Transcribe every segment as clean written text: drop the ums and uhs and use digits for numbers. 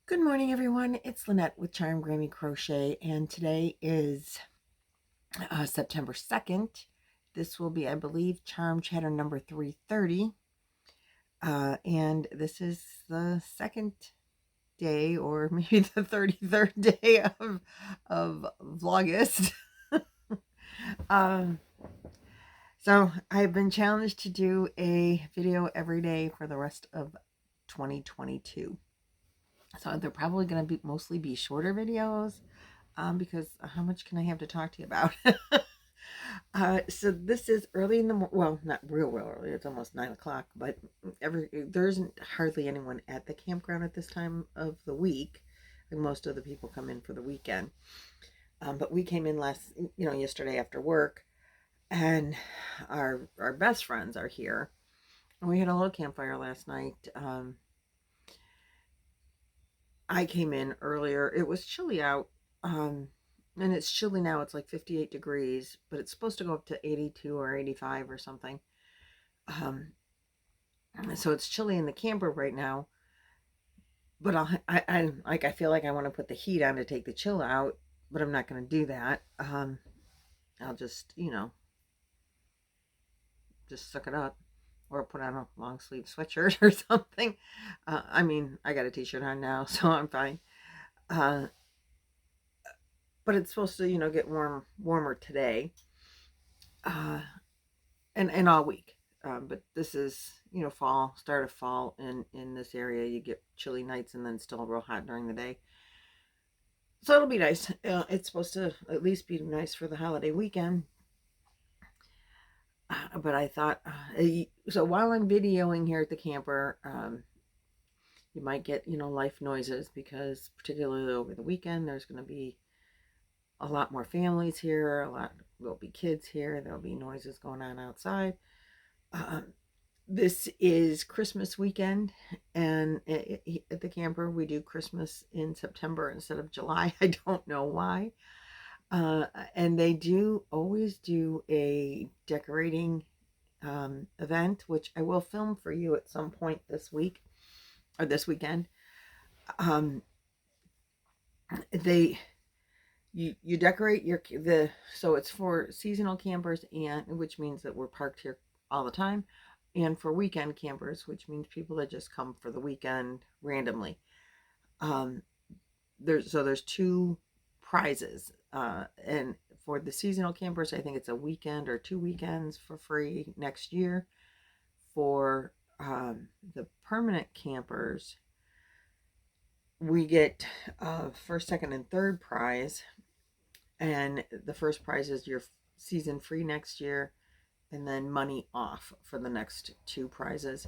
Good morning, everyone. It's Lynette with Grammy Crochet, and today is September 2nd. This will be, I believe, Charm Chatter number 330. And this is the second day, or maybe the 33rd day of Vlogust. um, so I've been challenged to do a video every day for the rest of 2022. So they're probably going to be mostly be shorter videos, because how much can I have to talk to you about? So this is early in the morning. Well, not real early. It's almost 9 o'clock, but there isn't hardly anyone at the campground at this time of the week. Like most of the people come in for the weekend. But we came in yesterday after work, and our best friends are here. And we had a little campfire last night. I came in earlier. It was chilly out. And it's chilly now. It's like 58 degrees, but it's supposed to go up to 82 or 85 or something. Um, so it's chilly in the camper right now. But I feel like I want to put the heat on to take the chill out, but I'm not going to do that. I'll just suck it up, or put on a long sleeve sweatshirt or something. I got a t-shirt on now, so I'm fine. But it's supposed to, get warmer today, and all week. But this is, fall, start of fall in this area. You get chilly nights and then still real hot during the day. So it'll be nice. It's supposed to at least be nice for the holiday weekend. But I thought, so while I'm videoing here at the camper, you might get, life noises, because particularly over the weekend, there's going to be a lot more families here. There'll be kids here. There'll be noises going on outside. This is Christmas weekend, and at the camper we do Christmas in September instead of July. I don't know why. And they always do a decorating event, which I will film for you at some point this week or this weekend. You decorate so it's for seasonal campers, and which means that we're parked here all the time, and for weekend campers, which means people that just come for the weekend randomly. There's two prizes, and for the seasonal campers, I think it's a weekend or 2 weekends for free next year. For the permanent campers, we get first, second, and third prize, and the first prize is your season free next year, and then money off for the next two prizes.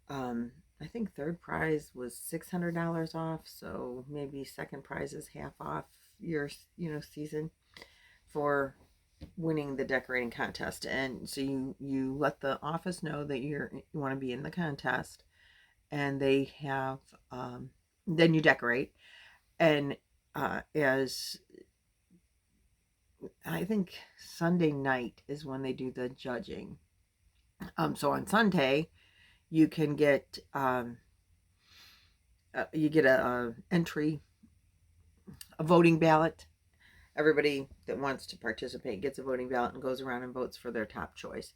I think third prize was $600 off, so maybe second prize is half off your season for winning the decorating contest. And so you let the office know that you want to be in the contest, and they have then you decorate. And as I think Sunday night is when they do the judging. So on Sunday, you can get a entry, a voting ballot. Everybody that wants to participate gets a voting ballot and goes around and votes for their top choice,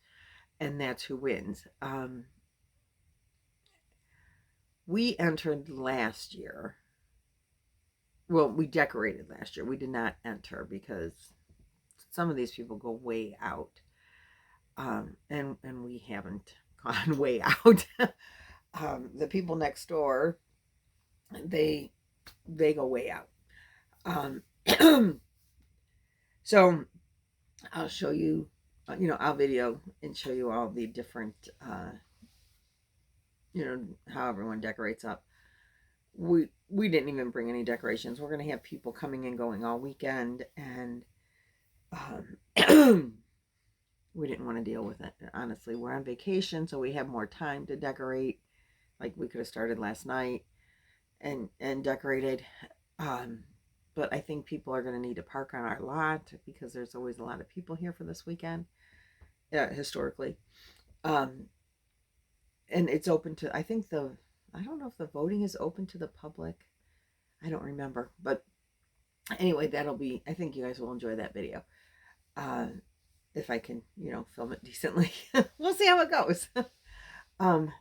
and that's who wins. We entered last year. Well, we decorated last year. We did not enter because some of these people go way out, and we haven't gone way out. The people next door, they go way out. So I'll show you, I'll video and show you all the different, how everyone decorates up. We didn't even bring any decorations. We're going to have people coming and going all weekend, and we didn't want to deal with it. Honestly, we're on vacation, so we have more time to decorate. Like, we could have started last night and decorated. But I think people are going to need to park on our lot, because there's always a lot of people here for this weekend, historically. And it's open to, I don't know if the voting is open to the public. I don't remember, but anyway, that'll be, I think you guys will enjoy that video. If I can, film it decently. We'll see how it goes. um,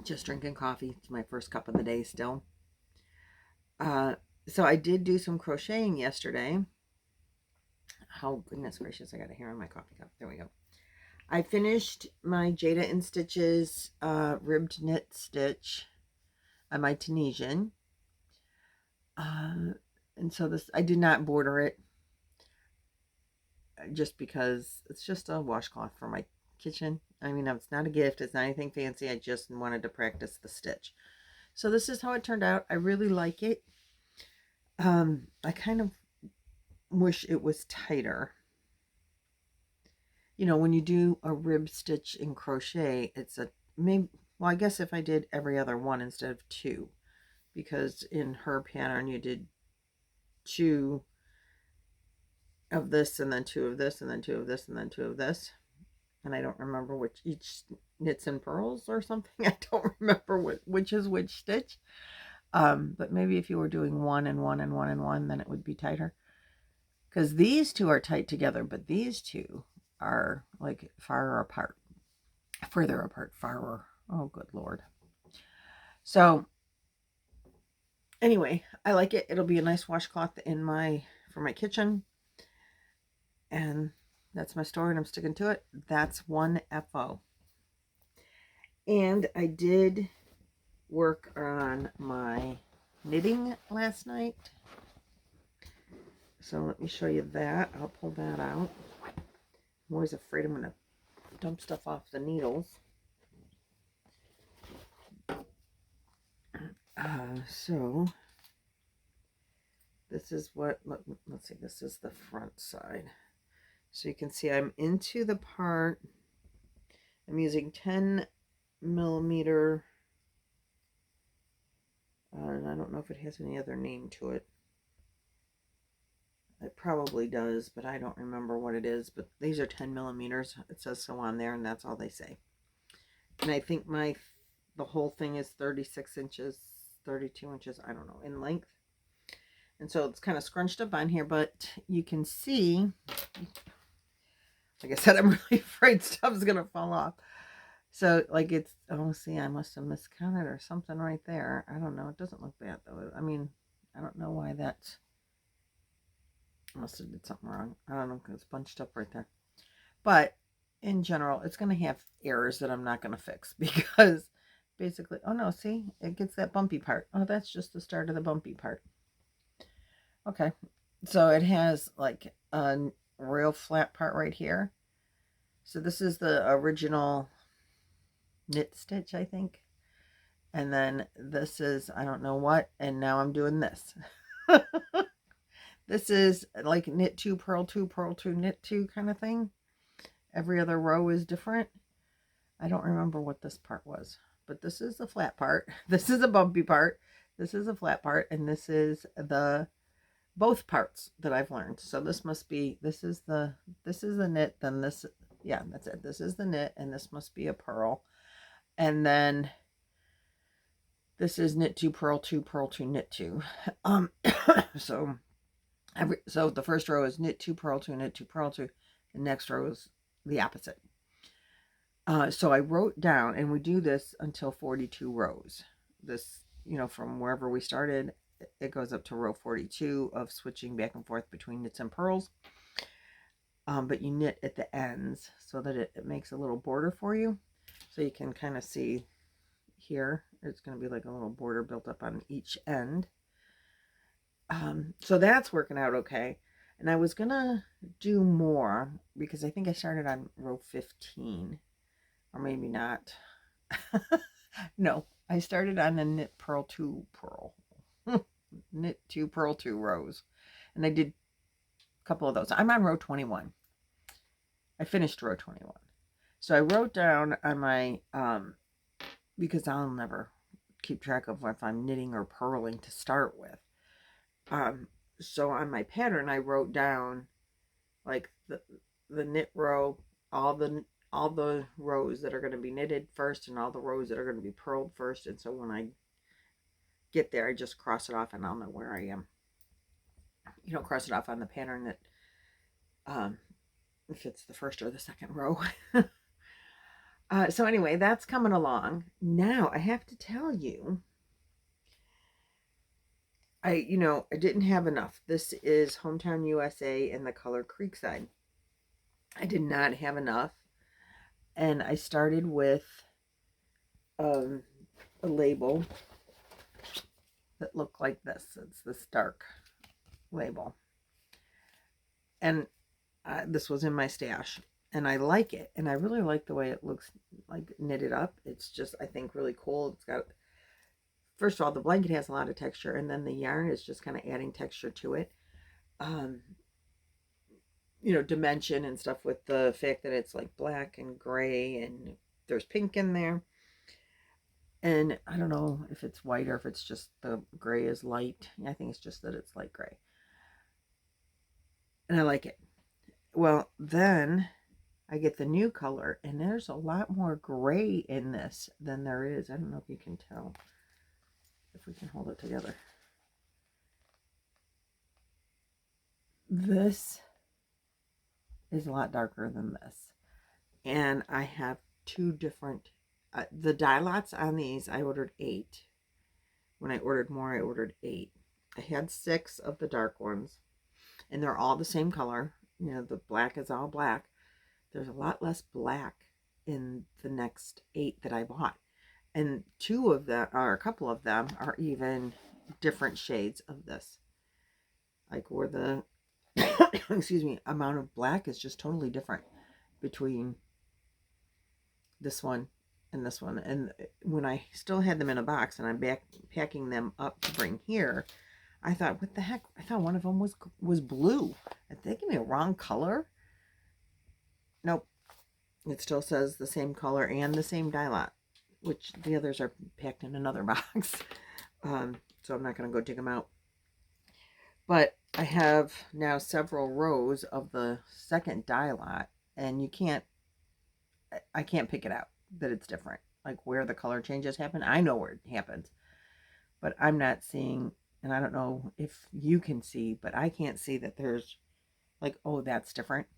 just drinking coffee. It's my first cup of the day still. So I did do some crocheting yesterday. Oh, goodness gracious, I got a hair on my coffee cup. There we go. I finished my Jada in Stitches ribbed knit stitch on my Tunisian. And so this, I did not border it just because it's just a washcloth for my kitchen. I mean, it's not a gift. It's not anything fancy. I just wanted to practice the stitch. So this is how it turned out. I really like it. I kind of wish it was tighter. When you do a rib stitch in crochet, it's maybe, well, I guess if I did every other one instead of two, because in her pattern you did 2 of this and then 2 of this and then 2 of this and then 2 of this, and I don't remember which, each knits and purls or something. I don't remember which is which stitch. But maybe if you were doing 1 and 1 and 1 and 1, then it would be tighter, because these two are tight together, but these two are like further apart. Oh, good Lord. So anyway, I like it. It'll be a nice washcloth for my kitchen. And that's my story, and I'm sticking to it. That's 1FO. And I did work on my knitting last night. So let me show you that. I'll pull that out. I'm always afraid I'm going to dump stuff off the needles. So this is what, let's see, this is the front side. So you can see I'm into the part. I'm using 10 millimeter, and I don't know if it has any other name to it. It probably does, but I don't remember what it is. But these are 10 millimeters. It says so on there, and that's all they say. And I think the whole thing is 36 inches, 32 inches, I don't know, in length. And so it's kind of scrunched up on here, but you can see, like I said, I'm really afraid stuff's going to fall off. So, like, it's, oh, see, I must have miscounted or something right there. I don't know. It doesn't look bad, though. I mean, I don't know why that's, I must have did something wrong. I don't know, because it's bunched up right there. But in general, it's going to have errors that I'm not going to fix, because basically, oh no, see, it gets that bumpy part. Oh, that's just the start of the bumpy part. Okay, so it has like a real flat part right here. So this is the original knit stitch, I think. And then this is, I don't know what, and now I'm doing this. This is like knit 2, purl 2, purl 2, knit 2 kind of thing. Every other row is different. I don't remember what this part was, but this is the flat part. This is a bumpy part. This is a flat part, and this is the both parts that I've learned. So this must be, this is the knit, then this, yeah, that's it. This is the knit, and this must be a purl. And then this is knit 2, purl 2, purl 2, knit 2. So the first row is knit 2, purl 2, knit 2, purl 2. The next row is the opposite. So I wrote down, and we do this until 42 rows. This, from wherever we started, it goes up to row 42 of switching back and forth between knits and purls. But you knit at the ends so that it makes a little border for you. So you can kind of see here, it's going to be like a little border built up on each end. So that's working out okay. And I was going to do more, because I think I started on row 15. Or maybe not. No, I started on a knit purl 2 purl. Knit 2 purl 2 rows. And I did a couple of those. I'm on row 21. I finished row 21. So I wrote down on my, because I'll never keep track of if I'm knitting or purling to start with. So on my pattern, I wrote down like the knit row, all the rows that are going to be knitted first, and all the rows that are going to be purled first. And so when I get there, I just cross it off and I'll know where I am. You don't cross it off on the pattern that if it's the first or the second row. So anyway, that's coming along. Now I have to tell you, I didn't have enough. This is Hometown USA in the color Creekside. I did not have enough. And I started with a label that looked like this. It's this dark label. And this was in my stash. And I like it. And I really like the way it looks like knitted up. It's just, I think, really cool. It's got, first of all, the blanket has a lot of texture. And then the yarn is just kind of adding texture to it. Dimension and stuff with the fact that it's like black and gray and there's pink in there. And I don't know if it's white or if it's just the gray is light. I think it's just that it's light gray. And I like it. Well, then I get the new color, and there's a lot more gray in this than there is. I don't know if you can tell, if we can hold it together. This is a lot darker than this. And I have two different, the dye lots on these, I ordered 8. When I ordered more, I ordered 8. I had 6 of the dark ones, and they're all the same color. The black is all black. There's a lot less black in the next 8 that I bought. And 2 of them, or a couple of them, are even different shades of this. Like where the, excuse me, amount of black is just totally different between this one and this one. And when I still had them in a box and I'm back packing them up to bring here, I thought, what the heck? I thought one of them was blue. Did they give me a wrong color? Nope. It still says the same color and the same dye lot, which the others are packed in another box. So I'm not going to go dig them out. But I have now several rows of the second dye lot, and I can't pick it out that it's different. Like where the color changes happen, I know where it happens. But I'm not seeing, and I don't know if you can see, but I can't see that there's like, oh, that's different.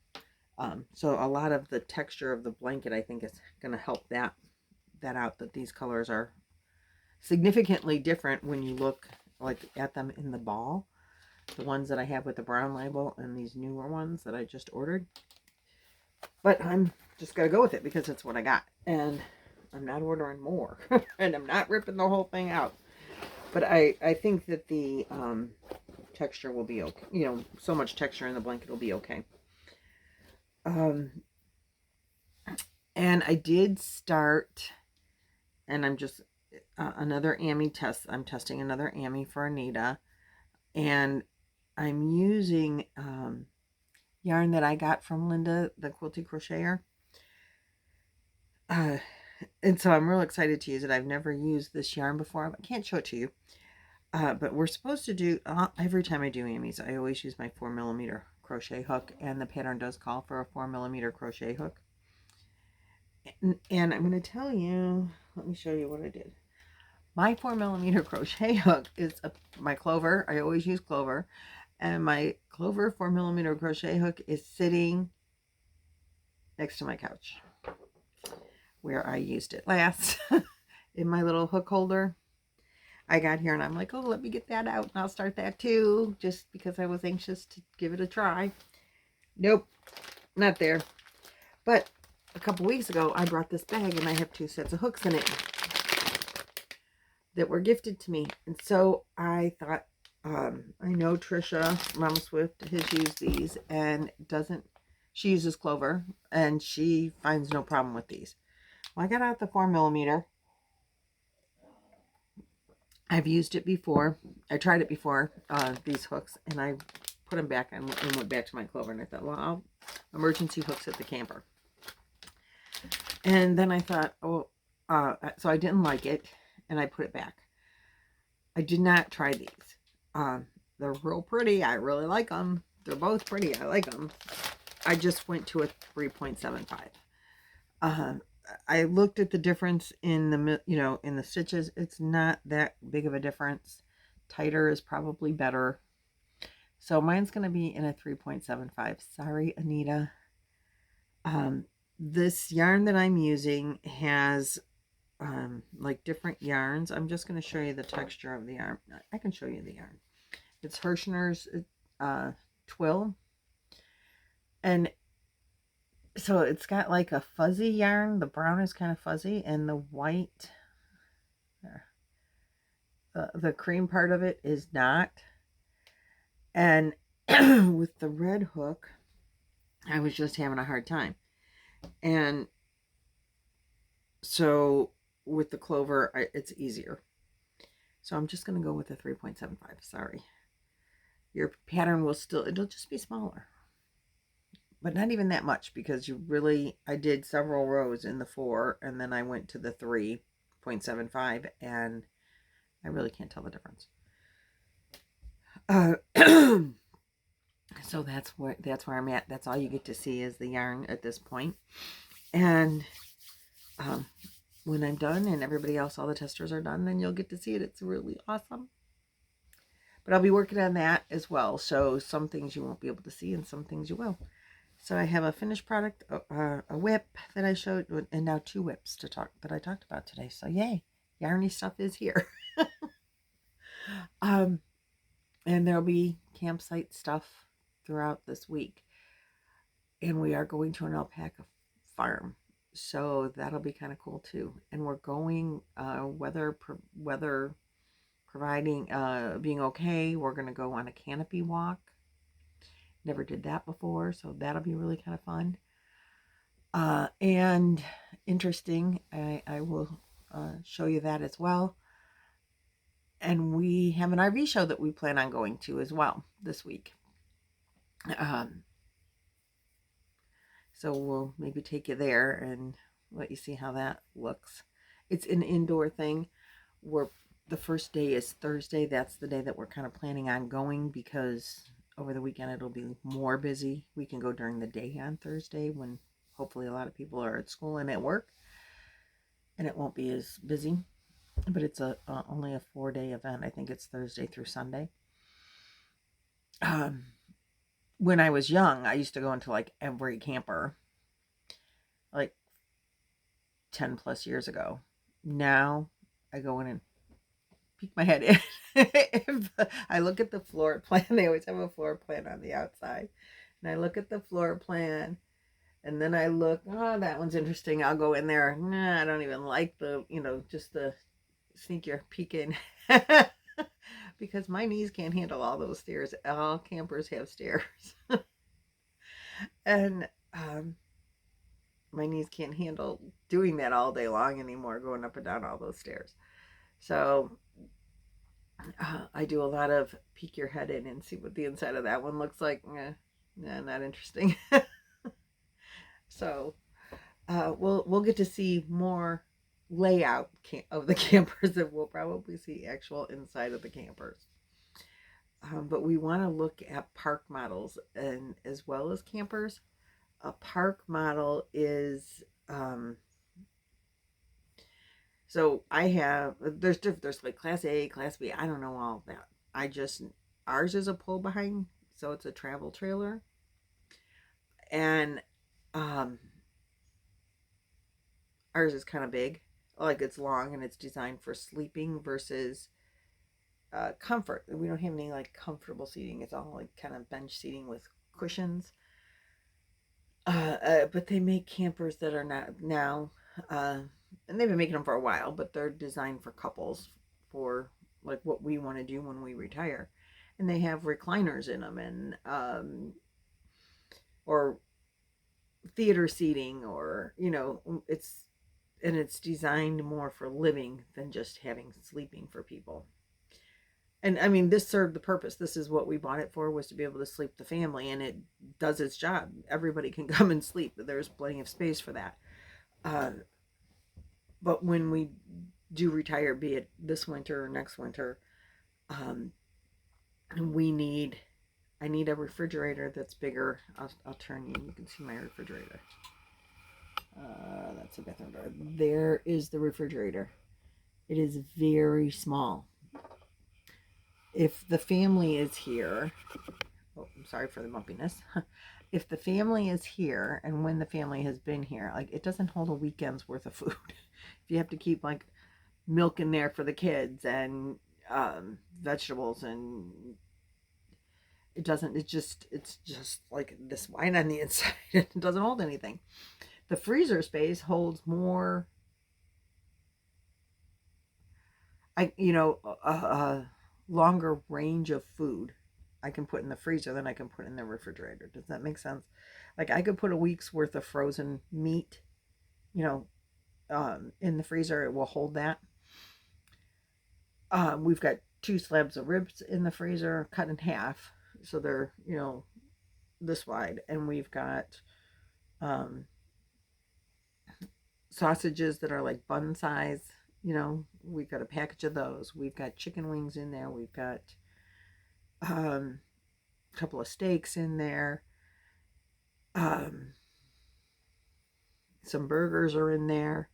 So a lot of the texture of the blanket, I think, is going to help that out, that these colors are significantly different when you look like at them in the ball. The ones that I have with the brown label and these newer ones that I just ordered. But I'm just going to go with it because it's what I got. And I'm not ordering more. And I'm not ripping the whole thing out. But I think that the texture will be okay. So much texture in the blanket will be okay. And I did start, and I'm just, another Ami test. I'm testing another Ami for Anita. And I'm using yarn that I got from Linda, the quilty crocheter. And so I'm real excited to use it. I've never used this yarn before. I can't show it to you. But we're supposed to do, every time I do Amis, I always use my 4mm crochet hook. And the pattern does call for a 4mm crochet hook. And I'm going to tell you, let me show you what I did. My 4mm crochet hook is my clover. I always use clover. And my clover 4mm crochet hook is sitting next to my couch where I used it last in my little hook holder. I got here and I'm like, oh, let me get that out and I'll start that too, just because I was anxious to give it a try. Nope, not there. But a couple weeks ago, I brought this bag and I have 2 sets of hooks in it that were gifted to me. And so I thought, I know Trisha, Mama Swift, has used these and she uses clover and she finds no problem with these. Well, I got out the 4mm. I've used it before. I tried it before, these hooks, and I put them back and went back to my clover. And I thought, well, emergency hooks at the camper. And then I thought, oh, so I didn't like it, and I put it back. I did not try these. They're real pretty. I really like them. They're both pretty. I like them. I just went to a 3.75. I looked at the difference in the, in the stitches. It's not that big of a difference. Tighter is probably better. So mine's going to be in a 3.75. Sorry, Anita. This yarn that I'm using has like different yarns. I'm just going to show you the texture of the yarn. I can show you the yarn. It's Hirschner's Twill. And so it's got like a fuzzy yarn. The brown is kind of fuzzy, and the white, the cream part of it is not. And with the red hook, I was just having a hard time. And so with the clover, it's easier. So I'm just going to go with a 3.75. Sorry. Your pattern will still, it'll just be smaller. But not even that much, because I did several rows in the 4, and then I went to the 3.75, and I really can't tell the difference. So that's where I'm at. That's all you get to see is the yarn at this point. And when I'm done and everybody else, all the testers are done, then you'll get to see it. It's really awesome. But I'll be working on that as well. So some things you won't be able to see and some things you will. So I have a finished product, a whip that I showed, and now 2 whips that I talked about today. So yay, yarny stuff is here. And there'll be campsite stuff throughout this week. And we are going to an alpaca farm. So that'll be kind of cool too. And we're going, weather providing, being okay, we're going to go on a canopy walk. Never did that before, so that'll be really kind of fun. And interesting. I will show you that as well. And we have an RV show that we plan on going to as well this week. So we'll maybe take you there and let you see how that looks. It's an indoor thing. The first day is Thursday. That's the day that we're kind of planning on going, because over the weekend it'll be more busy. We can go during the day on Thursday when hopefully a lot of people are at school and at work, and it won't be as busy. But it's only a 4-day event. I think it's Thursday through Sunday. When I was young, I used to go into like every camper, like 10 plus years ago. Now I go in and peek my head in. If I look at the floor plan, they always have a floor plan on the outside, and I look at the floor plan, and then I look, oh, that one's interesting, I'll go in there. Nah, I don't even like the, just the sneak your peek in. Because my knees can't handle all those stairs. All campers have stairs. And my knees can't handle doing that all day long anymore, going up and down all those stairs. So I do a lot of peek your head in and see what the inside of that one looks like. Nah, not interesting. So we'll get to see more layout of the campers, and we'll probably see actual inside of the campers. But we want to look at park models and as well as campers. A park model is so I have, there's like class A, class B. I don't know all of that. Ours is a pull behind, so it's a travel trailer. And ours is kind of big, like it's long, and it's designed for sleeping versus comfort. We don't have any like comfortable seating. It's all like kind of bench seating with cushions. But they make campers that are not now, and they've been making them for a while, but they're designed for couples, for like what we want to do when we retire. And they have recliners in them, and or theater seating, or it's designed more for living than just having sleeping for people. And I mean, this served the purpose. This is what we bought it for, was to be able to sleep the family, and it does its job. Everybody can come and sleep. There's plenty of space for that. But when we do retire, be it this winter or next winter, I need a refrigerator that's bigger. I'll turn you. You can see my refrigerator. That's the bathroom door. There is the refrigerator. It is very small. If the family is here, oh, I'm sorry for the bumpiness. If the family is here, and when the family has been here, like, it doesn't hold a weekend's worth of food. If you have to keep like milk in there for the kids and vegetables, and it's just like this wine on the inside. It doesn't hold anything. The freezer space holds more. A longer range of food I can put in the freezer than I can put in the refrigerator. Does that make sense? Like, I could put a week's worth of frozen meat, in the freezer. It will hold that. We've got 2 slabs of ribs in the freezer, cut in half, so they're this wide, and we've got sausages that are like bun size. We've got a package of those. We've got chicken wings in there. We've got a couple of steaks in there. Some burgers are in there.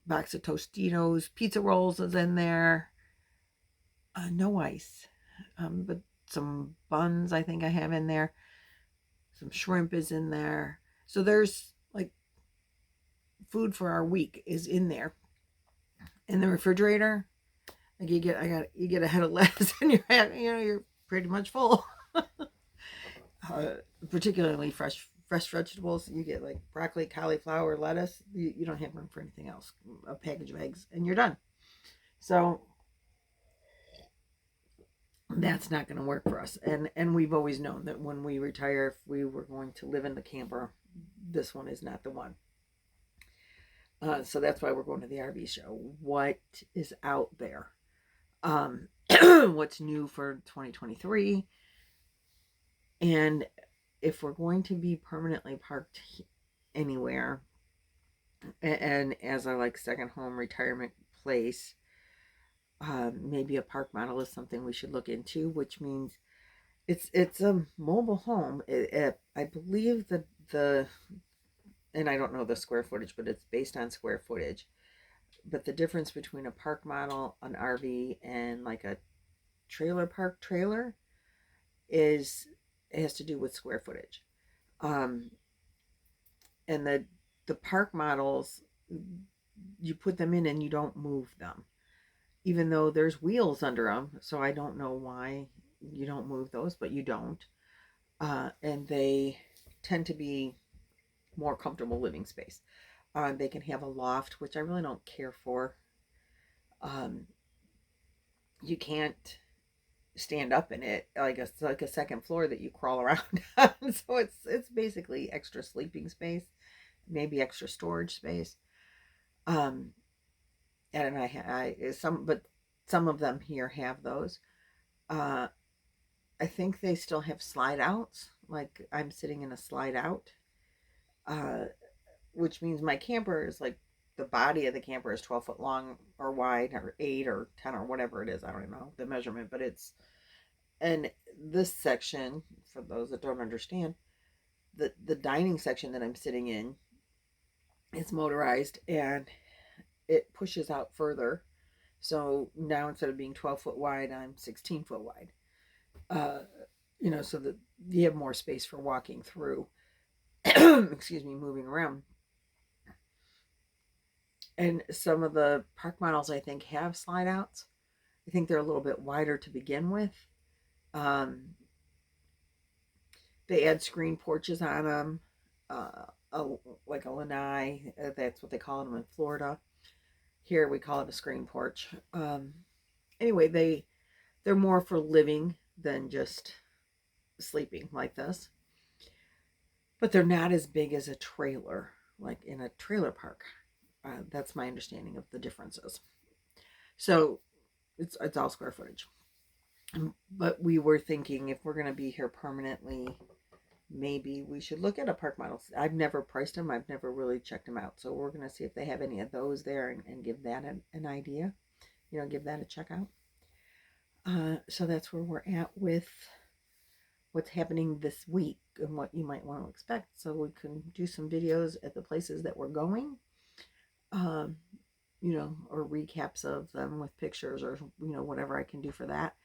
Box of Tostitos. Pizza rolls is in there. No ice. But some buns I think I have in there. Some shrimp is in there. So there's like food for our week is in there. In the refrigerator, like you get a head of lettuce and you're pretty much full. Particularly fresh vegetables. You get like broccoli, cauliflower, lettuce. You don't have room for anything else. A package of eggs and you're done. So that's not going to work for us. And we've always known that when we retire, if we were going to live in the camper, this one is not the one. So that's why we're going to the RV show. What is out there? What's new for 2023? And if we're going to be permanently parked anywhere, and as our like second home retirement place, maybe a park model is something we should look into, which means it's a mobile home. I believe and I don't know the square footage, but it's based on square footage. But the difference between a park model, an RV, and like a trailer park trailer it has to do with square footage. And the park models, you put them in and you don't move them, even though there's wheels under them. So I don't know why you don't move those, but you don't. And they tend to be more comfortable living space. They can have a loft, which I really don't care for. You can't stand up in it, like a second floor that you crawl around on. So it's basically extra sleeping space, maybe extra storage space. And some of them here have those. I think they still have slide outs. Like, I'm sitting in a slide out, which means my camper is like, the body of the camper is 12 foot long or wide, or 8 or 10 or whatever it is. I don't know the measurement, but and this section, for those that don't understand, the dining section that I'm sitting in is motorized, and it pushes out further. So now, instead of being 12 foot wide, I'm 16 foot wide. So that you have more space for walking through. Excuse me, moving around. And some of the park models, I think, have slide outs. I think they're a little bit wider to begin with. They add screen porches on them, like a lanai. That's what they call them in Florida. Here we call it a screen porch. Anyway, they're more for living than just sleeping like this. But they're not as big as a trailer, like in a trailer park. That's my understanding of the differences. So it's all square footage. But we were thinking, if we're going to be here permanently, maybe we should look at a park model. I've never priced them. I've never really checked them out. So we're going to see if they have any of those there, and give that an idea. Give that a check out. So that's where we're at with what's happening this week and what you might want to expect, so we can do some videos at the places that we're going, you know, or recaps of them with pictures, or you know, whatever I can do for that.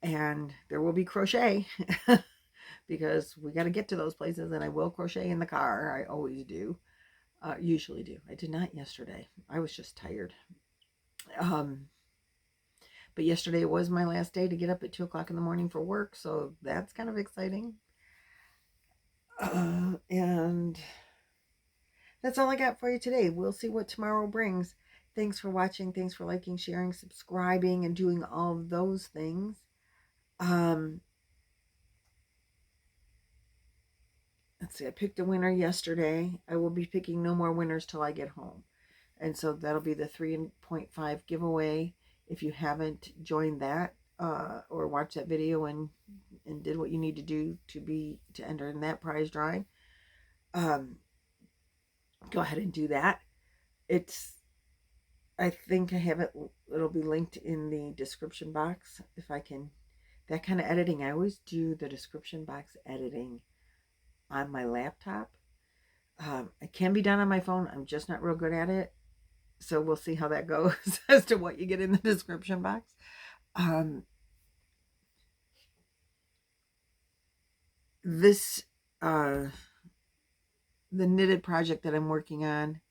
And there will be crochet because we got to get to those places, and I will crochet in the car. I always do, usually do. I did not yesterday. I was just tired. But yesterday was my last day to get up at 2 o'clock in the morning for work, so that's kind of exciting. And that's all I got for you today. We'll see what tomorrow brings. Thanks for watching. Thanks for liking, sharing, subscribing, and doing all of those things. Let's see, I picked a winner yesterday. I will be picking no more winners till I get home. And so that'll be the 3.5 giveaway. If you haven't joined that or watched that video and did what you need to do to enter in that prize drawing, go ahead and do that. I think I have it. It'll be linked in the description box if I can. That kind of editing, I always do the description box editing on my laptop. It can be done on my phone. I'm just not real good at it. So we'll see how that goes as to what you get in the description box. The knitted project that I'm working on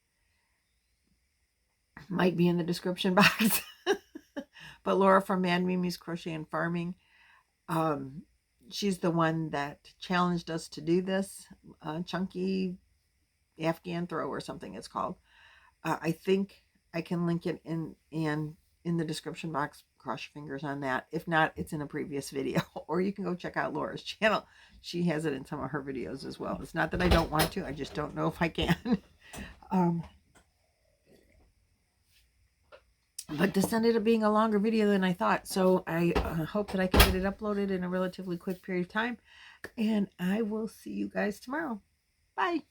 might be in the description box. But Laura from Mad Mimi's Crochet and Farming, she's the one that challenged us to do this chunky Afghan throw or something it's called. I think I can link it in the description box. Cross your fingers on that. If not, it's in a previous video. Or you can go check out Laura's channel. She has it in some of her videos as well. It's not that I don't want to. I just don't know if I can. But this ended up being a longer video than I thought. So I hope that I can get it uploaded in a relatively quick period of time. And I will see you guys tomorrow. Bye.